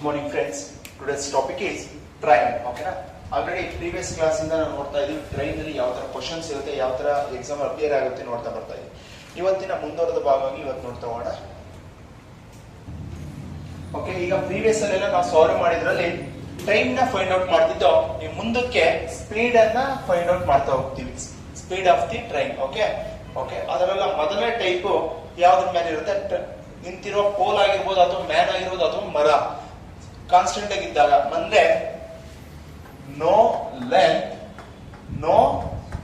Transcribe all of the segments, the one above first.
morning friends. Today's topic is train. Okay na? Already previous class ಇಂದ ನಾವು ನೋಡ್ತಾ ಇದೀವಿ ಟ್ರೈನ್ ಅಲ್ಲಿ ಯಾವ ತರ ಕ್ವೆಶ್ಚನ್ಸ್ ಇರುತ್ತೆ, ಯಾವ ತರ ಎಕ್ಸಾಮ್ ಅಪಿಯರ್ ಆಗುತ್ತೆ ನೋಡ್ತಾ ಬರ್ತಾ ಇದೀವಿ. ಇವತ್ತಿನ ಮುಂದುವರೆದ ಭಾಗವಾಗಿ ಇವತ್ತು ನೋಡ್ತಾ ಹೋಗೋಣ. ಓಕೆ, ಈಗ ಪ್ರೀವಿಯಸ್ ಅಲ್ಲೆಲ್ಲ ನಾವು ಸಾಲ್ವ್ ಮಾಡಿದ್ರಲ್ಲಿ ಟೈಮ್ ನ ಫೈಂಡ್ ಔಟ್ ಮಾಡ್ತಿದ್ದೋ, ಈ ಮುಂದಕ್ಕೆ ಸ್ಪೀಡ್ ಅನ್ನ ಫೈಂಡ್ ಔಟ್ ಮಾಡ್ತಾ ಹೋಗ್ತೀವಿ. Speed of the train. Okay okay ಅದರೆಲ್ಲ ಮೊದಲನೇ ಟೈಪ್ ಯಾವ್ದ್ರ ಮೇಲೆ ಇರುತ್ತೆ, ನಿಂತಿರೋ ಪೋಲ್ ಆಗಿರ್ಬೋದು ಅಥವಾ ಮ್ಯಾನ್ ಆಗಿರ್ಬೋದು ಅಥವಾ ಮರ ಕಾನ್ಸ್ಟೆಂಟ್ ಆಗಿದ್ದಾಗ, ಅಂದ್ರೆ ನೋ ಲೆಂತ್ ನೋ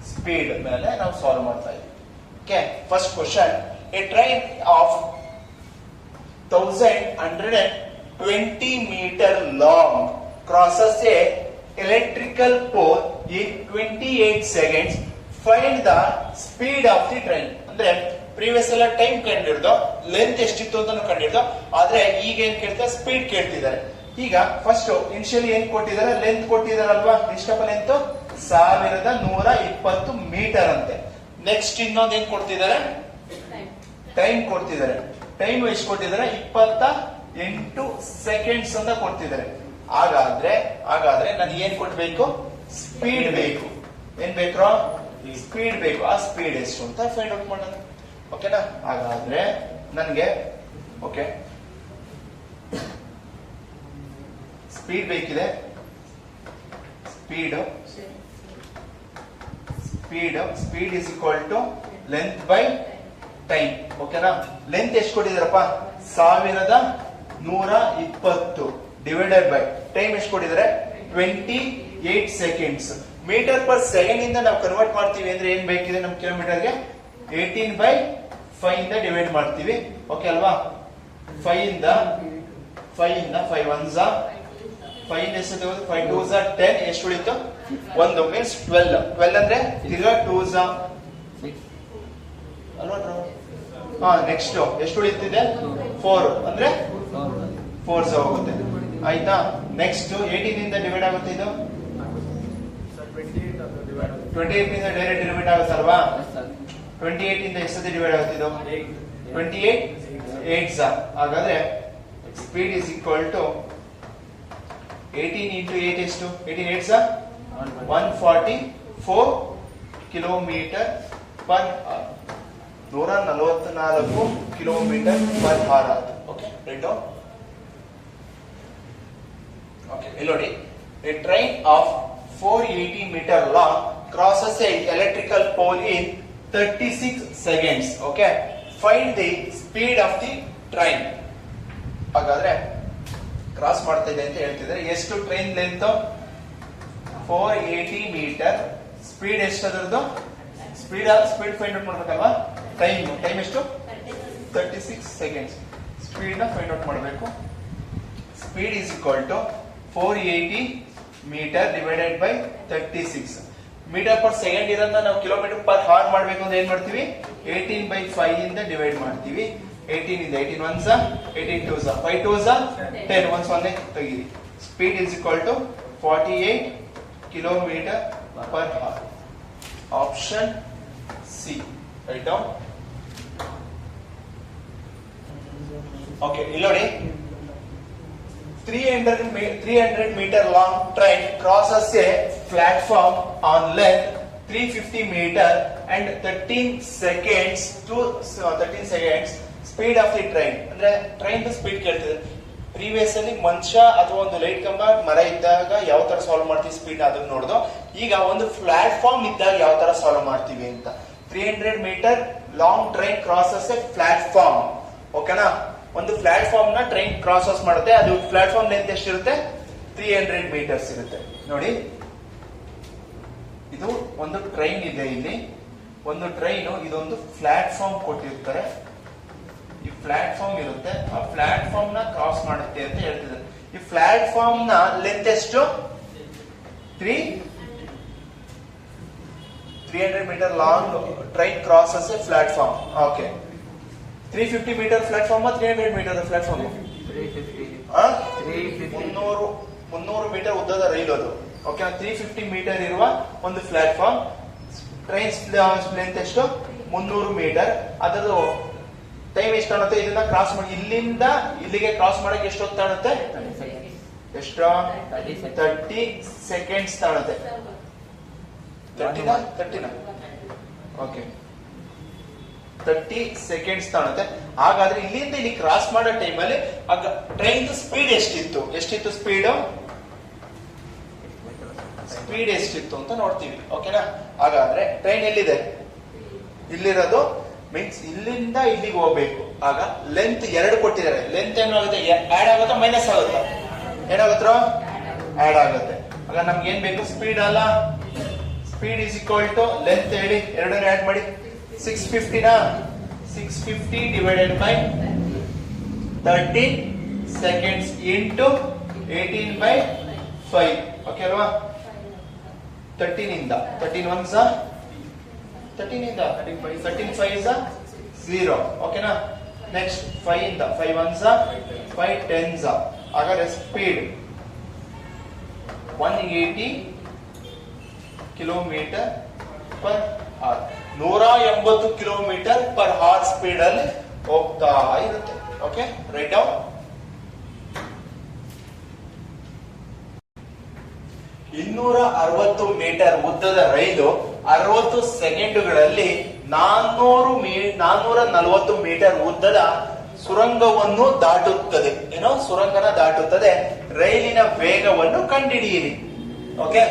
ಸ್ಪೀಡ್ ಮೇಲೆ ನಾವು ಸಾಲ್ವ್ ಮಾಡ್ತಾ ಇದ್ದೀವಿ. Okay, first question, A train of 1120 meter long crosses a electrical pole in 28 seconds. Find the speed of the train. ಅಂದ್ರೆ ಪ್ರೀವಿಯಸ್ ಎಲ್ಲ ಟೈಮ್ ಕಂಡಿಡ್ದು, ಲೆಂತ್ ಎಷ್ಟಿತ್ತು ಅಂತ ಕಂಡಿಡ್ದು, ಆದ್ರೆ ಈಗ ಏನ್ ಕೇಳ್ತಾರೆ, ಸ್ಪೀಡ್ ಕೇಳ್ತಿದ್ದಾರೆ. ಈಗ ಫಸ್ಟ್ ಇನಿಷಿಯಲಿ ಏನ್ ಕೊಟ್ಟಿದ್ದಾರೆ, ಲೆಂತ್ ಕೊಟ್ಟಿದಾರಲ್ವಾ, ಎಷ್ಟಪ್ಪ ಲೆಂತ್ 1120 ಮೀಟರ್ ಅಂತೆ. ನೆಕ್ಸ್ಟ್ ಇನ್ನೊಂದು ಏನ್ ಕೊಡ್ತಿದ್ದಾರೆ, ಟೈಮ್ ಕೊಡ್ತಿದ್ದಾರೆ. ಟೈಮ್ ಎಷ್ಟು ಕೊಟ್ಟಿದ್ದಾರೆ, 28 ಸೆಕೆಂಡ್ಸ್ ಅಂತ ಕೊಡ್ತಿದ್ದಾರೆ. ಹಾಗಾದ್ರೆ ನನಗೆ ಏನ್ ಕೊಡ್ಬೇಕು, ಸ್ಪೀಡ್ ಬೇಕು. ಏನ್ ಬೇಕು, ಸ್ಪೀಡ್ ಬೇಕು. ಆ ಸ್ಪೀಡ್ ಎಷ್ಟು ಅಂತ ಫೈಂಡ್ ಔಟ್ ಮಾಡೋಣ. ಓಕೆನಾ? ಹಾಗಾದ್ರೆ ನನಗೆ ಓಕೆ ಸ್ಪೀಡ್ ಬೇಕಿದೆ. Speed is equal to length by time. ಓಕೆನಾ? ಲೆಂತ್ ಎಷ್ಟು ಕೊಟ್ಟಿದಾರಪ್ಪ, 1120 ಡಿವೈಡೆಡ್ ಬೈ ಟೈಮ್ ಎಷ್ಟು ಕೊಟ್ಟಿದ್ದಾರೆ, 28 ಸೆಕೆಂಡ್ಸ್. ಮೀಟರ್ ಪರ್ ಸೆಕೆಂಡ್ ಇಂದ ನಾವು ಕನ್ವರ್ಟ್ ಮಾಡ್ತೀವಿ ಅಂದ್ರೆ ಏನ್ ಬೇಕಿದೆ ನಮ್ ಕಿಲೋಮೀಟರ್ಗೆ, 18/5 ಇಂದ ಡಿವೈಡ್ ಮಾಡ್ತೀವಿ. ಓಕೆ ಅಲ್ವಾ? 5 ಇಂದ 5 1s 5 ಎಷ್ಟು, 5 2s 10, ಎಷ್ಟು ಉಳಿತು, 1 ಮೀನ್ಸ್ 12 ಅಂದ್ರೆ ತಿರ್ಗಾ 2s ಅಲ್ವಾ. ನೆಕ್ಸ್ಟ್ ಎಷ್ಟು ಉಳಿತಿದೆ, 4 ಅಂದ್ರೆ 4s ಹೋಗುತ್ತೆ. ಆಯ್ತಾ? ನೆಕ್ಸ್ಟ್ 18 ಇಂದ ಡಿವೈಡ್ ಆಗುತ್ತೆ. ಇದು 28 ಇಂದ ಡೈರೆಕ್ಟ್ ಡಿವೈಡ್ ಆಗುತ್ತಲ್ವಾ. 28 ಇಂದ ಎಷ್ಟು ಡಿವೈಡ್ ಆಗುತ್ತೆ, ಇದು 28 8s. ಹಾಗಾದ್ರೆ speed is equal to 18 into 8 ಎಷ್ಟು, 18 8s 144 kilometre per hour. 144 kilometre per hour ಆಗುತ್ತೆ. Okay, right. ಓಕೆ, ಇಲ್ಲಿ ನೋಡಿ, a train of 480 meter long crosses a electrical pole in 36 seconds. Okay, find the speed of the train. ಹಾಗಾದ್ರೆ cross ಮಾಡ್ತಾ ಇದೆ ಅಂತ ಹೇಳ್ತಿದ್ದಾರೆ. ಎಷ್ಟು ಟ್ರೈನ್ ಲೆಂತ್, 480 ಮೀಟರ್. ಸ್ಪೀಡ್ ಎಷ್ಟು ಅದರದ್ದು, ಸ್ಪೀಡ್ ಫೈಂಡ್ ಔಟ್ ಮಾಡ್ಬೇಕಲ್ವಾ. ಟೈಮ್ ಎಷ್ಟು, 36 ಸೆಕೆಂಡ್ಸ್. ಸ್ಪೀಡ್ ನ ಫೈಂಡ್ ಔಟ್ ಮಾಡಬೇಕು. Speed is equal to 480 metre divided by 36 metre per second ಇರೋದನ್ನ ನಾವು ಕಿಲೋಮೀಟರ್ ಪರ್ ಅವರ್ ಮಾಡ್ಬೇಕು ಅಂದ್ರೆ ಏನ್ ಮಾಡ್ತೀವಿ, 18/5 ಇಂದ ಡಿವೈಡ್ ಮಾಡ್ತೀವಿ. 18 ಇಂದ 18 1s 18 2s 5 2s 10 1s 1 ತೆಗೀರಿ. Speed is equal to 48 kilometre per hour. Option C, write down. Okay, ಇಲ್ಲಿ ನೋಡಿ, 300 meter long train crosses a platform on length 350 meter and 13 seconds. Speed of the train ಅಂದ್ರೆ train speed ಕೇಳ್ತಿದೆ. Previous ಅಲ್ಲಿ ಮನುಷ್ಯ ಅಥವಾ ಒಂದು light ಕಂಬ ಮರ ಇದ್ದಾಗ ಯಾವ ತರ ಸಾಲ್ವ್ ಮಾಡ್ತೀವಿ ಸ್ಪೀಡ್ ಅದನ್ನ ನೋಡ್ದು. ಈಗ ಒಂದು ಪ್ಲಾಟ್ಫಾರ್ಮ್ ಇದ್ದಾಗ ಯಾವ ತರ ಸಾಲ್ವ್ ಮಾಡ್ತೀವಿ ಅಂತ. 300 meter long train crosses a platform. ಓಕೆನಾ? ಒಂದು ಪ್ಲಾಟ್ಫಾರ್ಮ್ ನ ಟ್ರೈನ್ ಕ್ರಾಸಸ್ ಮಾಡುತ್ತೆ. ಅದು ಪ್ಲಾಟ್ಫಾರ್ಮ್ ಲೆಂತ್ ಎಷ್ಟಿರುತ್ತೆ, 300 ಮೀಟರ್ಸ್ ಇರುತ್ತೆ. ನೋಡಿ, ಇದು ಒಂದು ಟ್ರೈನ್ ಇದೆ. ಇಲ್ಲಿ ಒಂದು ಟ್ರೈನ್, ಇದೊಂದು ಪ್ಲಾಟ್ಫಾರ್ಮ್ ಕೊಟ್ಟಿರ್ತಾರೆ. ಈ ಪ್ಲಾಟ್ಫಾರ್ಮ್ ಇರುತ್ತೆ, ಆ ಪ್ಲಾಟ್ಫಾರ್ಮ್ ನ ಕ್ರಾಸ್ ಮಾಡುತ್ತೆ ಅಂತ ಹೇಳ್ತಿದ್ದಾರೆ. ಈ ಪ್ಲಾಟ್ಫಾರ್ಮ್ ನ ಲೆಂತ್ ಎಷ್ಟು, 300 metre long train crosses a platform. Okay, 350 metre platform, 300 metre platform, 300 metre ಉದ್ದದ ರೈಲು ಅದು. ಓಕೆ, 350 ಮೀಟರ್ ಇರುವ ಒಂದು ಪ್ಲಾಟ್ಫಾರ್ಮ್. ಟ್ರೈನ್ ಲೆಂತ್ ಎಷ್ಟು, 300 ಮೀಟರ್. ಅದರದ್ದು ಟೈಮ್ ಎಷ್ಟು ಕಾಣುತ್ತೆ, ಇದನ್ನ ಕ್ರಾಸ್ ಮಾಡಿ ಇಲ್ಲಿಂದ ಇಲ್ಲಿಗೆ ಕ್ರಾಸ್ ಮಾಡಕ್ಕೆ ಎಷ್ಟು ಹೊತ್ತು ಕಾಣುತ್ತೆ, ಎಷ್ಟು 30 ಸೆಕೆಂಡ್ಸ್ ತಾಳುತ್ತೆ. 30 ಓಕೆ 30 ಸೆಕೆಂಡ್ಸ್ ತಾಳುತ್ತೆ. ಹಾಗಾದ್ರೆ ಇಲ್ಲಿಂದ ಇಲ್ಲಿ ಕ್ರಾಸ್ ಮಾಡೋ ಟೈಮಲ್ಲಿ ಆಗ ಟ್ರೈನ್ ಸ್ಪೀಡ್ ಎಷ್ಟಿತ್ತು ಸ್ಪೀಡ್ ಎಷ್ಟಿತ್ತು ಅಂತ ನೋಡ್ತೀವಿ. ಓಕೆನಾ? ಹಾಗಾದ್ರೆ ಟ್ರೈನ್ ಎಲ್ಲಿದೆ? ಇಲ್ಲಿರೋದು ಮೀನ್ಸ್ ಇಲ್ಲಿಂದ ಇಲ್ಲಿಗೆ ಹೋಗ್ಬೇಕು. ಆಗ ಲೆಂತ್ 2 ಕೊಟ್ಟಿದ್ದಾರೆ. ಲೆಂತ್ ಏನಾಗುತ್ತೆ? ಆಡ್ ಆಗುತ್ತಾ ಮೈನಸ್ ಆಗುತ್ತಾ? ಏನಾಗುತ್ತೋ ಆಡ್ ಆಗುತ್ತೆ. ಆಗ ನಮ್ಗೆ ಏನ್ ಬೇಕು? ಸ್ಪೀಡ್ ಅಲ್ಲ. Speed is equal to length ಹೇಳಿ, 2 ಆಡ್ ಮಾಡಿ. 650 650 divided by 13 seconds into 18 by 5. Okay ಅಲ್ವಾ? 13 ಇಂದ 13 1s 13 ಇಂದ 13 5s 0. ಓಕೆನಾ? ನೆಕ್ಸ್ಟ್ 5 ಇಂದ 5 1s 5 10s. ಹಾಗಾದ್ರೆ speed 180 kilometre per hour, 180 kilometre per hour speed ಅಲ್ಲಿ ಹೋಗ್ತಾ ಇರುತ್ತೆ. Okay, write down. 260 ಮೀಟರ್ ಉದ್ದದ ರೈಲು 60 ಸೆಕೆಂಡುಗಳಲ್ಲಿ 440 ಮೀಟರ್ ಉದ್ದದ ಸುರಂಗವನ್ನು ದಾಟುತ್ತದೆ. ಏನೋ ಸುರಂಗನ ದಾಟುತ್ತದೆ. ರೈಲಿನ ವೇಗವನ್ನು ಕಂಡುಹಿಡಿಯಿರಿ. ಓಕೆ,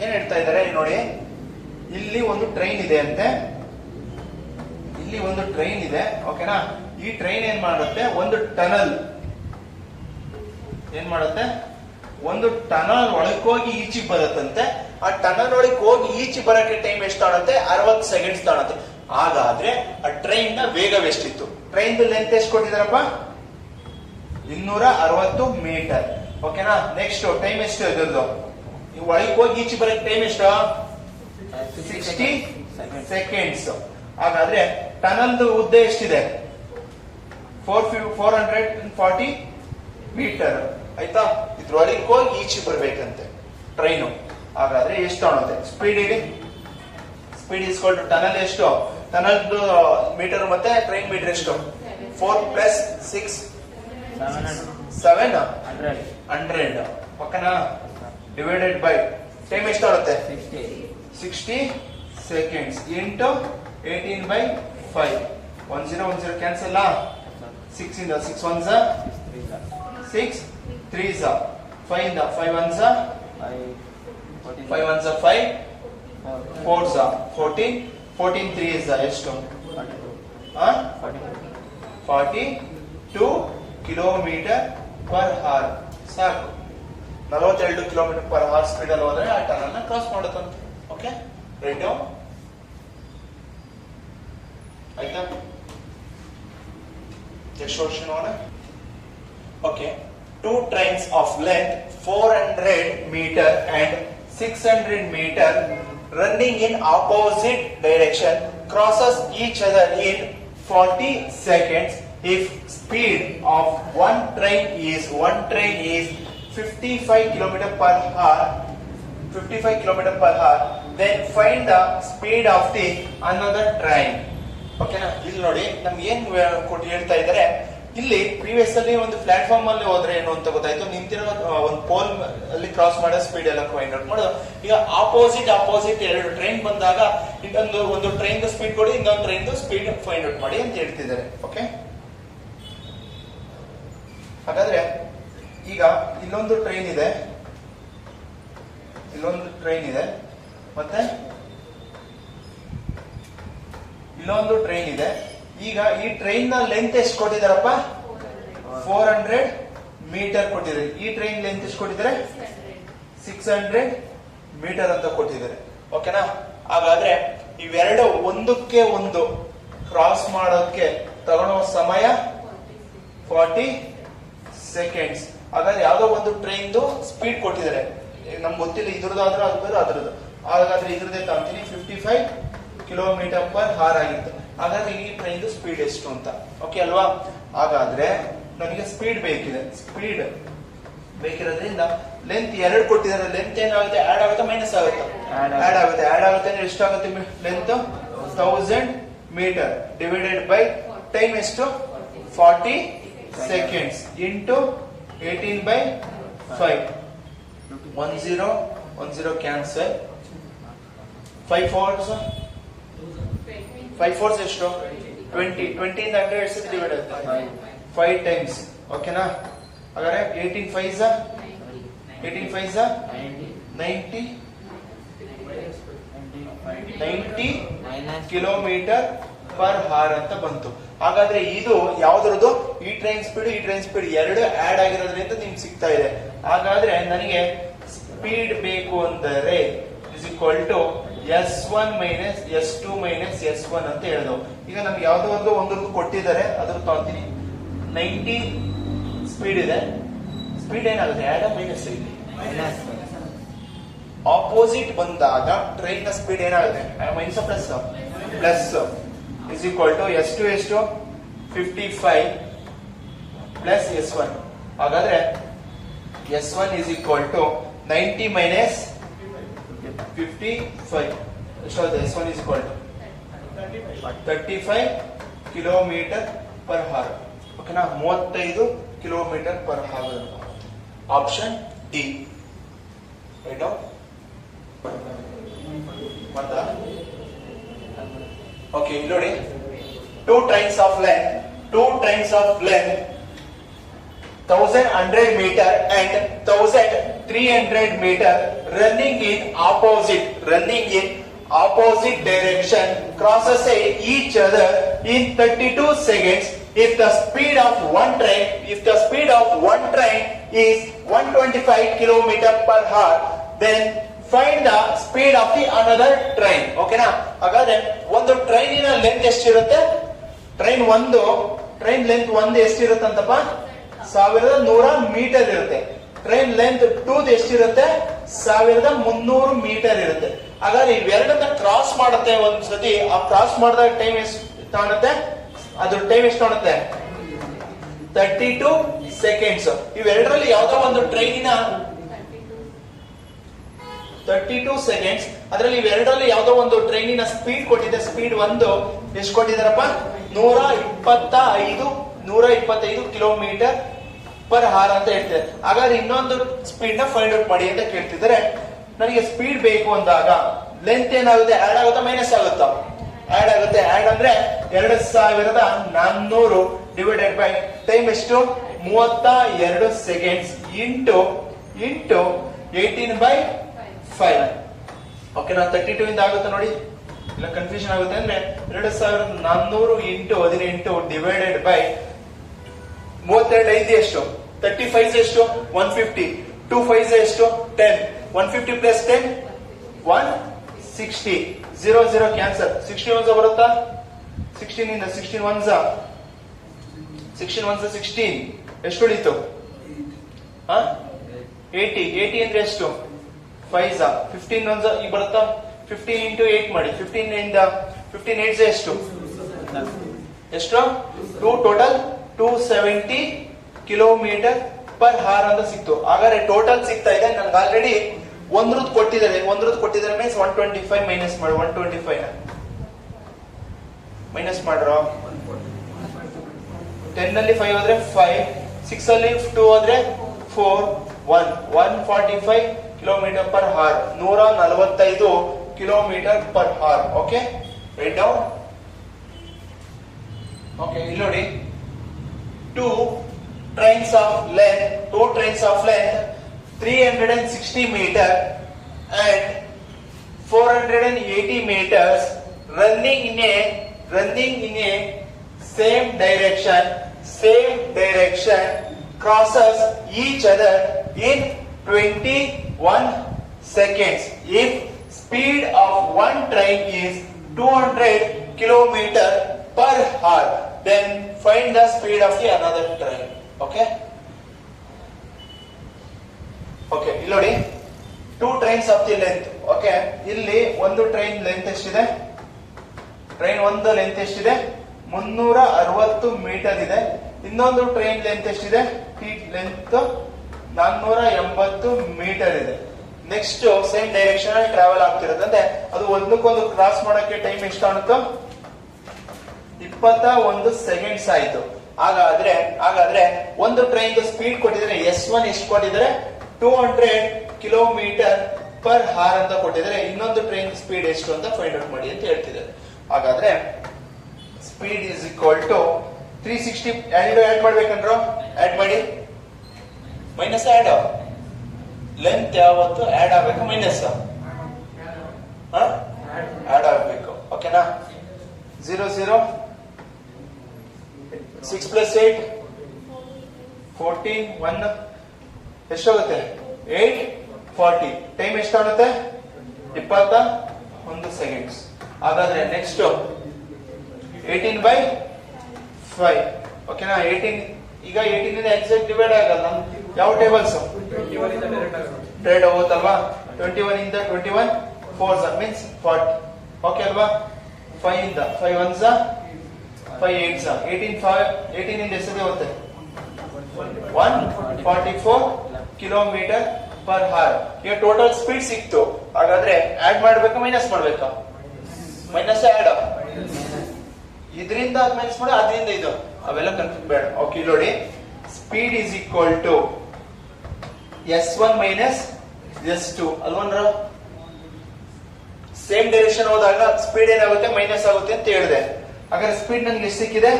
ಏನ್ ಹೇಳ್ತಾ ಇದ್ದಾರೆ ನೋಡಿ. ಇಲ್ಲಿ ಒಂದು ಟ್ರೈನ್ ಇದೆ ಅಂತೆ. ಇಲ್ಲಿ ಒಂದು ಟ್ರೈನ್ ಇದೆ. ಓಕೆನಾ? ಈ ಟ್ರೈನ್ ಏನ್ ಮಾಡುತ್ತೆ? ಒಂದು ಟನಲ್ ಏನ್ ಮಾಡುತ್ತೆ? ಒಂದು ಟನಲ್ ಒಳಗೆ ಹೋಗಿ ಈಚೆಗೆ ಬರುತ್ತಂತೆ. ಆ ಟನಲ್ ಒಳಗೆ ಹೋಗಿ ಈಚೆ ಬರಕ್ಕೆ ಟೈಮ್ ಎಷ್ಟು ತಾಣುತ್ತೆ? 60 ಸೆಕೆಂಡ್ಸ್ ತಾಣುತ್ತೆ. ಹಾಗಾದ್ರೆ ಆ ಟ್ರೈನ್ ನ ವೇಗವೆಷ್ಟಿತ್ತು? ಟ್ರೈನ್ ಲೆಂತ್ ಎಷ್ಟು ಕೊಟ್ಟಿದಾರಪ್ಪ? 260 ಮೀಟರ್. ಓಕೆನಾ? ನೆಕ್ಸ್ಟ್ ಟೈಮ್ ಎಷ್ಟು ಇದ್ರದ್ದು? ಒಳಗೆ ಹೋಗಿ ಈಚೆ ಬರಕ್ಕೆ ಟೈಮ್ ಎಷ್ಟು? 60 ಸೆಕೆಂಡ್ಸ್. ಹಾಗಾದ್ರೆ ಟನಲ್ ಉದ್ದ ಎಷ್ಟಿದೆ? 440 ಮೀಟರ್. ಆಯ್ತಾ? ಇದ್ರೊಳಗೆ ಹೋಗಿ ಈಚೆ ಬರ್ಬೇಕಂತೆ ಟ್ರೈನು. ಹಾಗಾದ್ರೆ ಎಷ್ಟು ತಾಣುತ್ತೆ? ಸ್ಪೀಡ್ ಇದೆ. ಸ್ಪೀಡ್ ಇಸ್ಕೊಂಡು ಟನಲ್ ಎಷ್ಟು? ಟನಲ್ ಮೀಟರ್ ಮತ್ತೆ ಟ್ರೈನ್ ಮೀಟರ್ ಎಷ್ಟು? 4 + 6 700. ಓಕೆನಾ? ಡಿವೈಡೆಡ್ ಬೈ ಟೈಮ್ ಎಷ್ಟು ಆಗುತ್ತೆ? 60 ಸೆಕೆಂಡ್ಸ್ ಇಂಟು 18 ಬೈ 5. 10 ಕ್ಯಾನ್ಸಲ್. 6 ಇಂದ 6 1s 6 3s 5 ಇಂದ 5 1s 5 1s 5 4s 14 14 3s ಎಷ್ಟು? 42 ಕಿಲೋಮೀಟರ್ ಪರ್ ಅವರ್. ಸಾಕು. 42 ಕಿಲೋಮೀಟರ್ ಪರ್ ಅವರ್ ಸ್ಪೀಡ್ ಅಲ್ಲಿ ಹೋದ್ರೆ ಆ ಟನಲ್ ನ ಕ್ರಾಸ್ ಮಾಡುತ್ತಂತೆ. Okay, right down. ಆಯ್ತಾ? ನೆಕ್ಸ್ಟ್ ಕ್ವೆಶ್ಚನ್ ನೋಡೋಣ. Okay, 2 trains of length 400 meter and 600 meter running in opposite direction crosses each other in 40 seconds if speed of one train is 55 km per hour, then find the speed of the another train. ಓಕೆನಾ? ಇಲ್ಲಿ ನೋಡಿ ನಮ್ಗೆ ಏನ್ ಕೊಟ್ಟು ಹೇಳ್ತಾ ಇದ್ದಾರೆ. ಇಲ್ಲಿ previous ಅಲ್ಲಿ ಒಂದು ಪ್ಲಾಟ್ಫಾರ್ಮ್ ಅಲ್ಲಿ ಹೋದ್ರೆ ಏನು ಅಂತ ಗೊತ್ತಾಯ್ತು. ನಿಂತಿರೋ ಒಂದು ಪೋಲ್ ಅಲ್ಲಿ ಕ್ರಾಸ್ ಮಾಡೋ ಸ್ಪೀಡ್ ಎಲ್ಲ ಫೈಂಡ್ ಔಟ್ ಮಾಡೋದು. ಈಗ ಆಪೋಸಿಟ್ 2 ಟ್ರೈನ್ ಬಂದಾಗ ಒಂದು ಟ್ರೈನ್ ಸ್ಪೀಡ್ ಕೊಡಿ, ಇನ್ನೊಂದು ಟ್ರೈನ್ ಸ್ಪೀಡ್ ಫೈಂಡ್ ಔಟ್ ಮಾಡಿ ಅಂತ ಹೇಳ್ತಿದ್ದಾರೆ. ಓಕೆ, ಹಾಗಾದ್ರೆ ಈಗ ಇಲ್ಲೊಂದು ಟ್ರೈನ್ ಇದೆ, ಮತ್ತೆ ಇಲ್ಲೊಂದು ಟ್ರೈನ್ ಇದೆ. ಈಗ ಈ ಟ್ರೈನ್ ನ ಲೆಂತ್ ಎಷ್ಟು ಕೊಟ್ಟಿದಾರಪ್ಪ? 400 ಮೀಟರ್ ಕೊಟ್ಟಿದ್ದಾರೆ. ಈ ಟ್ರೈನ್ ಲೆಂತ್ ಎಷ್ಟು ಕೊಟ್ಟಿದ್ದಾರೆ? 600 ಮೀಟರ್ ಅಂತ ಕೊಟ್ಟಿದ್ದಾರೆ. ಓಕೆನಾ? ಹಾಗಾದ್ರೆ ಇವೆರಡು ಒಂದಕ್ಕೆ ಒಂದು ಕ್ರಾಸ್ ಮಾಡೋಕೆ ತಗೊಳ್ಳೋ ಸಮಯ 40 ಸೆಕೆಂಡ್ಸ್. ಹಾಗಾದ್ರೆ ಯಾವ್ದೋ ಒಂದು ಟ್ರೈನ್ ಸ್ಪೀಡ್ ಕೊಟ್ಟಿದ್ದಾರೆ. ನಮ್ಗೆ ಗೊತ್ತಿಲ್ಲ ಇದ್ರದ್ದಾದ್ರೂ ಅದ್ರದ್ದು. ಹಾಗಾದ್ರೆ ಇದ್ರದ್ದೇ ಕಾಣ್ತೀನಿ 55 ಕಿಲೋಮೀಟರ್ ಪರ್ ಅವರ್ ಆಗಿತ್ತು. ಹಾಗಾದ್ರೆ ಈ ಟ್ರೈನ್ ಸ್ಪೀಡ್ ಎಷ್ಟು ಅಂತ. ಓಕೆ ಅಲ್ವಾ? ಹಾಗಾದ್ರೆ ನನಗೆ ಸ್ಪೀಡ್ ಬೇಕಿರೋದ್ರಿಂದ ಲೆಂತ್ 2 ಕೊಟ್ಟಿದ್ದಾರೆ. ಲೆಂತ್ ಏನಾಗುತ್ತೆ? ಆಡ್ ಆಗುತ್ತೆ ಮೈನಸ್ ಆಗುತ್ತೆ? ಆಡ್ ಆಗುತ್ತೆ. ಅಂದ್ರೆ ಎಷ್ಟಾಗುತ್ತೆ? Length 1000 metre divided by time ಎಷ್ಟು? 40 seconds into 18/5. 10 cancel. 5 fours. 5 fours ಎಷ್ಟು? 20. 20 ಇಂದ 100 ಎಷ್ಟು ಡಿವೈಡ್ ಆಗುತ್ತೆ? 5 ಟೈಮ್ಸ್. ಓಕೆನಾ? ಹಾಗಾದ್ರೆ 18 5s 90 ಕಿಲೋಮೀಟರ್ ಪರ್ ಹಾರ್ ಅಂತ ಬಂತು. ಹಾಗಾದ್ರೆ ಇದು ಯಾವ್ದ್ರದ್ದು? ಈ ಟ್ರೈನ್ ಸ್ಪೀಡ್ ಎರಡು ಆಡ್ ಆಗಿರೋದ್ರಿಂದ ನಿಮ್ಗೆ ಸಿಗ್ತಾ ಇದೆ. ಹಾಗಾದ್ರೆ ನನಗೆ ಸ್ಪೀಡ್ ಬೇಕು ಅಂದರೆ is equal to S1 minus S2 minus S1 ಅಂತ ಹೇಳೋದು. ಈಗ ನಮ್ಗೆ ಯಾವ್ದೋ ಒಂದೊಂದು ಕೊಟ್ಟಿದ್ದಾರೆ, ಅದ್ರ ತಗೊಂತೀನಿ. 90 ಸ್ಪೀಡ್ ಇದೆ. ಸ್ಪೀಡ್ ಏನಾಗುತ್ತೆ? ಆಡ್ ಮೈನಸ್ ಇಲ್ಲಿ ಆಪೋಸಿಟ್ ಬಂದಾಗ ಟ್ರೈನ್ ನ ಸ್ಪೀಡ್ ಏನಾಗುತ್ತೆ? Minus plus plus is equal to S2 ಎಷ್ಟು? 55 ಪ್ಲಸ್ S1. ಹಾಗಾದ್ರೆ S1 is equal to 90 minus 55 ಎಷ್ಟಾಗುತ್ತೆ? S1 is equal to 35 kilometre per hour. ಓಕೆನಾ? 35 kilometre per hour. Option D. Right? Okay, ಇಲ್ಲಿ ನೋಡಿ, two trains of length 1100 meter and 1300 meter running in opposite direction crosses each other in 32 seconds. If the speed of one train is 125 kilometer per hour, then find the speed of the another train. ಓಕೆನಾ? ಹಾಗಾದ್ರೆ ಒಂದು ಟ್ರೈನಿನ length ಎಷ್ಟಿರುತ್ತೆ? Train length ಒಂದು ಎಷ್ಟಿರುತ್ತಂತಪ್ಪ? 1100 metre ಇರುತ್ತೆ. Train length 2 ಎಷ್ಟಿರುತ್ತೆ? 1300 metre ಇರುತ್ತೆ. ಹಾಗಾದ್ರೆ ಇವೆರಡನ್ನ ಕ್ರಾಸ್ ಮಾಡುತ್ತೆ ಒಂದ್ಸತಿ. ಆ ಕ್ರಾಸ್ ಮಾಡಿದಾಗ ಟೈಮ್ ಎಷ್ಟು ಕಾಣುತ್ತೆ? ಅದ್ರ ಟೈಮ್ ಎಷ್ಟು ಕಾಣುತ್ತೆ? 32 ಸೆಕೆಂಡ್ಸ್. ಇವೆರಡರಲ್ಲಿ ಯಾವ್ದೋ ಒಂದು ಟ್ರೈನಿನ 32 ಸೆಕೆಂಡ್ಸ್. ಅದರಲ್ಲಿ ಇವೆರಡರಲ್ಲಿ ಯಾವ್ದೋ ಒಂದು ಟ್ರೈನಿನ ಸ್ಪೀಡ್ ಕೊಟ್ಟಿದೆ. ಸ್ಪೀಡ್ ಒಂದು ಎಷ್ಟು ಕೊಟ್ಟಿದಾರಪ್ಪ? 125 ಕಿಲೋಮೀಟರ್ ಪರ್ ಹಾರ್ ಅಂತ ಹೇಳ್ತಾರೆ. ಹಾಗಾದ್ರೆ ಇನ್ನೊಂದು ಸ್ಪೀಡ್ ನ ಫೈಂಡ್ ಔಟ್ ಮಾಡಿ ಅಂತ ಕೇಳ್ತಿದ್ದಾರೆ. ನನಗೆ ಸ್ಪೀಡ್ ಬೇಕು ಅಂದಾಗ ಲೆಂತ್ ಏನಾಗುತ್ತೆ? ಆಡ್ ಆಗುತ್ತಾ ಮೈನಸ್ ಆಗುತ್ತಾ? ಆಡ್ ಆಗುತ್ತೆ. ಆಡ್ ಅಂದ್ರೆ 2400 ಡಿವೈಡೆಡ್ ಬೈ ಟೈಮ್ ಎಷ್ಟು? 32 ಸೆಕೆಂಡ್ಸ್ ಇಂಟು 18/5. ಓಕೆನಾ? 32 ಇಂದ ಆಗುತ್ತೆ ನೋಡಿ, ಇಲ್ಲ ಕನ್ಫ್ಯೂಷನ್ ಆಗುತ್ತೆ. ಅಂದ್ರೆ 2400 ಇಂಟು 18 ಡಿವೈಡೆಡ್ ಬೈ 32 5 ಎಷ್ಟು? 35 ಎಷ್ಟು? 150. 2 5 ಎಷ್ಟು? 10. 150 ಪ್ಲಸ್ 10 160. 0 ಕ್ಯಾನ್ಸಲ್. 16 1 ಬರುತ್ತಾ? 16 ಇಂದ 16 1 16 ಎಷ್ಟು ಉಳಿತು? 80 ಅಂದ್ರೆ ಎಷ್ಟು? 5 15 1 ಈಗ ಬರುತ್ತಾ? 15 ಇಂಟು 8 ಮಾಡಿ. 15 ಇಂದ 15 8 ಎಷ್ಟು? 2 ಟೋಟಲ್ 270 ಕಿಲೋಮೀಟರ್ ಪರ್ ಹಾರ್ ಅಂತ ಸಿಕ್ತು. ಹಾಗಾದ್ರೆ ಟೋಟಲ್ ಸಿಗ್ತಾ ಇದೆ ನನಗೆ. ಆಲ್ರೆಡಿ ಒಂದ್ರದ್ದು ಕೊಟ್ಟಿದ್ದಾರೆ ಮೀನ್ಸ್ 125 ಮೈನಸ್ ಮಾಡಿ. 125 ಮೈನಸ್ ಮಾಡ್ರೋ. 10 ನಲ್ಲಿ 5 ಹೋದ್ರೆ 5, 6 ಅಲ್ಲಿ 2 ಹೋದ್ರೆ 4, 145 kilometre per hour. 145 kilometre per hour. Okay, right down. Okay, ಇಲ್ಲಿ ನೋಡಿ, two trains of length 360 meter and 480 meters running in a same direction crosses each other in 21 seconds. If speed of one train is 200 kilometer per hour, then find the speed of the another train. Okay, ಇಲ್ಲಿ ನೋಡಿ, 2 trains of the length. Okay, ಇಲ್ಲಿ ಒಂದು train length ಎಷ್ಟಿದೆ? Train ಒಂದು length ಎಷ್ಟಿದೆ? 360 metre ಇದೆ. ಇನ್ನೊಂದು train length ಎಷ್ಟಿದೆ? ಲೆಂತ್ 480 ಮೀಟರ್ ಇದೆ. ನೆಕ್ಸ್ಟ್ ಸೇಮ್ ಡೈರೆಕ್ಷನ್ ಅಲ್ಲಿ ಟ್ರಾವೆಲ್ ಆಗ್ತಿರೋದಂದ್ರೆ ಅದು ಒಂದಕ್ಕೊಂದು ಕ್ರಾಸ್ ಮಾಡಕ್ಕೆ ಟೈಮ್ ಎಷ್ಟು ಆಗುತ್ತೋ? 21 ಸೆಕೆಂಡ್ಸ್ ಆಯ್ತು. ಹಾಗಾದ್ರೆ ಒಂದು ಟ್ರೈನ್ ಸ್ಪೀಡ್ ಕೊಟ್ಟಿದ್ರೆ S1 ಎಷ್ಟು ಕೊಟ್ಟಿದ್ದಾರೆ 200 ಕಿಲೋಮೀಟರ್ ಪರ್ ಹಾರ್ ಅಂತ ಕೊಟ್ಟಿದ್ದಾರೆ. ಇನ್ನೊಂದು ಟ್ರೈನ್ ಸ್ಪೀಡ್ ಎಷ್ಟು ಅಂತ ಫೈಂಡ್ ಔಟ್ ಮಾಡಿ ಅಂತ ಹೇಳ್ತಿದ್ದಾರೆ. ಹಾಗಾದ್ರೆ speed is equal to 360 add ಮಾಡ್ಬೇಕಂದ್ರು ಆಡ್ ಮಾಡಿ ಮೈನಸ್ ಆಡ್ ಲೆಂತ್ ಯಾವತ್ತು ಆಡ್ ಆಗ್ಬೇಕು ಮೈನಸ್ ಆಡ್ ಆಗ್ಬೇಕು. ಓಕೆನಾ 0 0 6 ಪ್ಲಸ್ 8 14 1 ಎಷ್ಟಾಗುತ್ತೆ 8 40 ಟೈಮ್ ಎಷ್ಟಾಗುತ್ತೆ 21 ಸೆಕೆಂಡ್ಸ್. ಹಾಗಾದ್ರೆ ನೆಕ್ಸ್ಟ್ 18/5 ಓಕೆನಾ 18 ಈಗ 18 ಇಂದ ಎಕ್ಸಾಕ್ಟ್ ಡಿವೈಡ್ ಆಗಲ್ಲ. ಯಾವ ಟೇಬಲ್ಸ್ ಡೈರೆಕ್ಟ್ ಹೋಗುತ್ತಲ್ವಾ 21 ಇಂದ 21 4 ಮೀನ್ಸ್ 40 ಓಕೆ ಅಲ್ವಾ 5 ಇಂದ 5 1s 5 8s 18 ಇಂದ ಎಷ್ಟಿದೆ ಹೋಗುತ್ತೆ 144 ಕಿಲೋಮೀಟರ್ ಪರ್ ಹಾರ್. ಈಗ ಟೋಟಲ್ ಸ್ಪೀಡ್ ಸಿಕ್ತು. ಹಾಗಾದ್ರೆ ಆಡ್ ಮಾಡ್ಬೇಕಾ ಮೈನಸ್ ಮಾಡ್ಬೇಕಾ ಮೈನಸ್ ಆಡ್ ಇದರಿಂದ ಮೈನಸ್ ಮಾಡಿ ಅದರಿಂದ ಇದು ಅವೆಲ್ಲ ಕನ್ಫ್ಯೂಸ್ ಬೇಡ. ಓಕೆ ನೋಡಿ speed is equal to S1 minus S2 ಅಲ್ವನ್ರ ಸೇಮ್ ಡೈರೆಕ್ಷನ್ ಹೋದಾಗ ಸ್ಪೀಡ್ ಏನಾಗುತ್ತೆ ಮೈನಸ್ ಆಗುತ್ತೆ ಅಂತ ಹೇಳಿದೆ. ಹಾಗಾದ್ರೆ ಸ್ಪೀಡ್ ನನ್ಗೆ ಎಷ್ಟು ಸಿಕ್ಕಿದೆ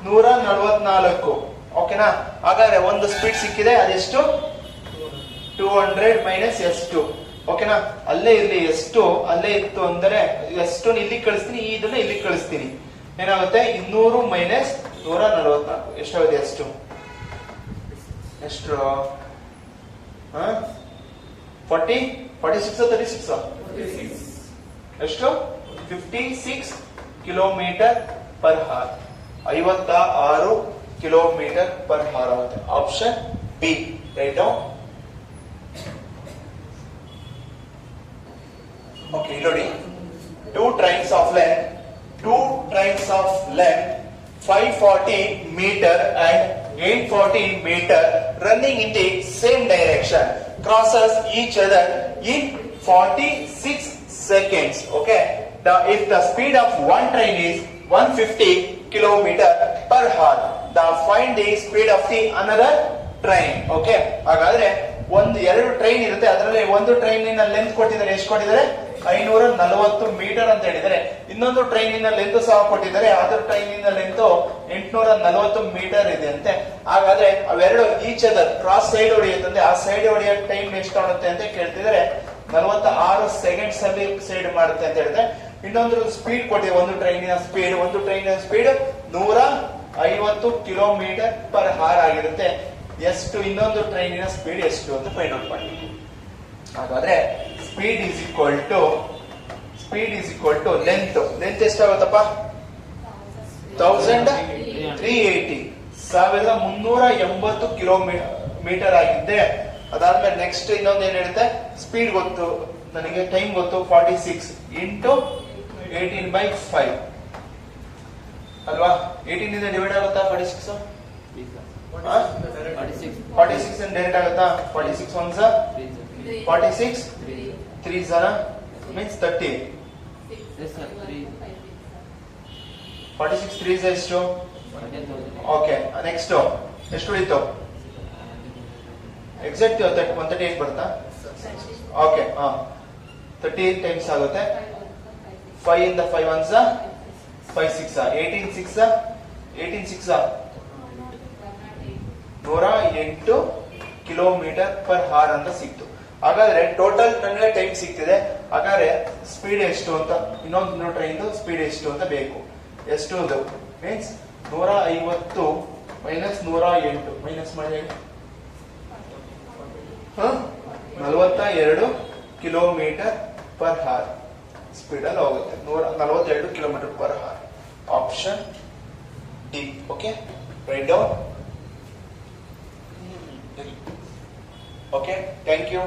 144 ಓಕೆನಾ. ಹಾಗಾದ್ರೆ ಒಂದು ಸ್ಪೀಡ್ ಸಿಕ್ಕಿದೆ ಅದೆಷ್ಟು 200 ಮೈನಸ್ S2 ಓಕೆನಾ. ಅಲ್ಲೇ ಇರ್ಲಿ S2 ಅಲ್ಲೇ ಇತ್ತು ಅಂದ್ರೆ S2 ಇಲ್ಲಿ ಕಳಿಸ್ತೀನಿ ಇದನ್ನ ಇಲ್ಲಿ ಕಳಿಸ್ತೀನಿ ಏನಾಗುತ್ತೆ 200 ಮೈನಸ್ 144 ಎಷ್ಟಾಗುತ್ತೆ S2 ಎಷ್ಟು 40 46 36 ಎಷ್ಟು 56 ಕಿಲೋಮೀಟರ್ ಪರ್ ಹಾರ್ 56 ಕಿಲೋಮೀಟರ್ ಪರ್ ಹಾರ್ ಆಗುತ್ತೆ. Option B right down. Okay ನೋಡಿ two trains of length 540 meter and 840 meter running in the same direction crosses each other in 46 seconds. Okay, if the speed of one train is 150 kilometer per hour, find the speed of the another train. Okay, ಹಾಗಾದ್ರೆ ಎರಡು train ಇರುತ್ತೆ. ಅದರಲ್ಲಿ ಒಂದು ಟ್ರೈನಿನ length ಕೊಟ್ಟಿದ್ದಾರೆ ಎಷ್ಟು ಕೊಟ್ಟಿದ್ದಾರೆ 540 metre ಅಂತ ಹೇಳಿದರೆ. ಇನ್ನೊಂದು ಟ್ರೈನಿನ ಲೆಂತ್ ಸಹ ಕೊಟ್ಟಿದ್ದಾರೆ. ಅದರ ಟ್ರೈನಿನ ಲೆಂತ್ 840 ಮೀಟರ್ ಇದೆ ಅಂತೆ. ಹಾಗಾದ್ರೆ ಅವೆರಡು ಈಚ್ ಅದರ್ ಕ್ರಾಸ್ ಸೈಡ್ ಹೊಡೆಯುತ್ತೆ. ಆ ಸೈಡ್ ಹೊಡೆಯೋ ಟೈಮ್ ಎಷ್ಟು ಆಗುತ್ತೆ ಅಂತ ಕೇಳ್ತಿದ್ದಾರೆ. 46 ಸೆಕೆಂಡ್ಸ್ ಅಲ್ಲಿ ಸೈಡ್ ಮಾಡುತ್ತೆ ಅಂತ ಹೇಳಿದ್ರೆ. ಇನ್ನೊಂದು ಸ್ಪೀಡ್ ಕೊಟ್ಟಿದೆ. ಒಂದು ಟ್ರೈನಿನ ಸ್ಪೀಡ್ 150 ಕಿಲೋಮೀಟರ್ ಪರ್ ಹಾರ್ ಆಗಿರುತ್ತೆ. ಎಷ್ಟು ಇನ್ನೊಂದು ಟ್ರೈನಿನ ಸ್ಪೀಡ್ ಎಷ್ಟು ಅಂತ ಫೈಂಡ್ ಔಟ್ ಮಾಡಿ. ಹಾಗಾದ್ರೆ speed is equal to length ಎಷ್ಟಾಗುತ್ತಪ್ಪ 1380 ಕಿಲೋಮೀಟರ್ ಆಗಿದ್ದೆ. ಅದಾದ್ಮೇಲೆ ನೆಕ್ಸ್ಟ್ ಇನ್ನೊಂದು ಏನ್ ಹೇಳುತ್ತೆ ಸ್ಪೀಡ್ ಗೊತ್ತು ನನಗೆ ಟೈಮ್ ಗೊತ್ತು 46 ಇಂಟು 18/5 ಅಲ್ವಾ 18 ಇಂದ ಡಿವೈಡ್ ಆಗುತ್ತಾ 46 46 ಡೈರೆಕ್ಟ್ ಆಗುತ್ತಾ 46 1s 46 3s means 30 46 3s ಎಷ್ಟು ಓಕೆ ನೆಕ್ಸ್ಟ್ ಎಷ್ಟು ಉಳಿತು ಎಕ್ಸಾಕ್ಟ್ 138 ಬರುತ್ತಾ ಓಕೆ 38 ಟೈಮ್ಸ್ ಆಗುತ್ತೆ 5 ಇಂದ 5 1s 5 6 18 6 108 ಕಿಲೋಮೀಟರ್ ಪರ್ ಹಾರ್ ಅಂತ ಸಿಕ್ತು. ಹಾಗಾದ್ರೆ ಟೋಟಲ್ ನನಗೆ ಟೈಮ್ ಸಿಗ್ತಿದೆ. ಹಾಗಾದ್ರೆ ಸ್ಪೀಡ್ ಎಷ್ಟು ಅಂತ ಇನ್ನೊಂದು ಟ್ರೈನ್ ಸ್ಪೀಡ್ ಎಷ್ಟು ಅಂತ ಬೇಕು. ಎಷ್ಟು ಮೀನ್ಸ್ 150 ಮೈನಸ್ 108 ಮೈನಸ್ ಮಾಡಿ 42 ಕಿಲೋಮೀಟರ್ ಪರ್ ಹಾರ್ ಸ್ಪೀಡ್ ಅಲ್ಲಿ ಹೋಗುತ್ತೆ. 142 kilometre per hour. Option D. Okay right down. Okay, thank you.